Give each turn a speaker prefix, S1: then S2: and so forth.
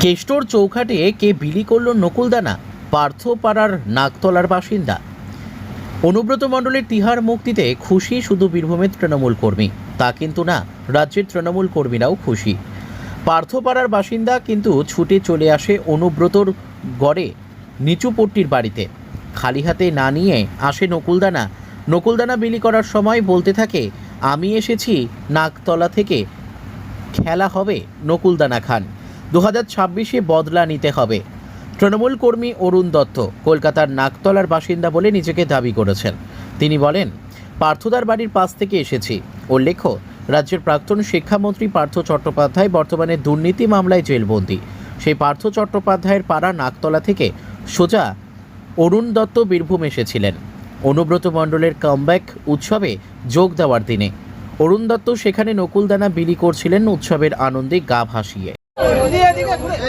S1: কেষ্টর চৌঘাটে কে বিলি করল নকুলদানা? পার্থপাড়ার নাকতলার বাসিন্দা অনুব্রত মণ্ডলের তিহার মুক্তিতে খুশি শুধু বীরভূমের তৃণমূল কর্মী, তা কিন্তু না, রাজ্যের তৃণমূল কর্মীরাও খুশি। পার্থপাড়ার বাসিন্দা কিন্তু ছুটে চলে আসে অনুব্রতর গড়ে নিচুপট্টির বাড়িতে। খালি হাতে না নিয়ে আসে নকুলদানা বিলি করার সময় বলতে থাকে, আমি এসেছি নাকতলা থেকে, খেলা হবে নকুলদানা খান, 2026-এ বদলা নিতে হবে। তৃণমূল কর্মী অরুণ দত্ত কলকাতার নাকতলার বাসিন্দা বলে নিজেকে দাবি করেছেন। তিনি বলেন, পার্থদার বাড়ির পাশ থেকে এসেছি। উল্লেখ্য, রাজ্যের প্রাক্তন শিক্ষামন্ত্রী পার্থ চট্টোপাধ্যায় বর্তমানে দুর্নীতি মামলায় জেলবন্দী। সেই পার্থ চট্টোপাধ্যায়ের পাড়া নাকতলা থেকে সোজা অরুণ দত্ত বীরভূম এসেছিলেন অনুব্রত মণ্ডলের কামব্যাক উৎসবে যোগ দেওয়ার দিনে। অরুণ দত্ত সেখানে নকুলদানা বিলি করছিলেন উৎসবের আনন্দে গা ভাসিয়ে।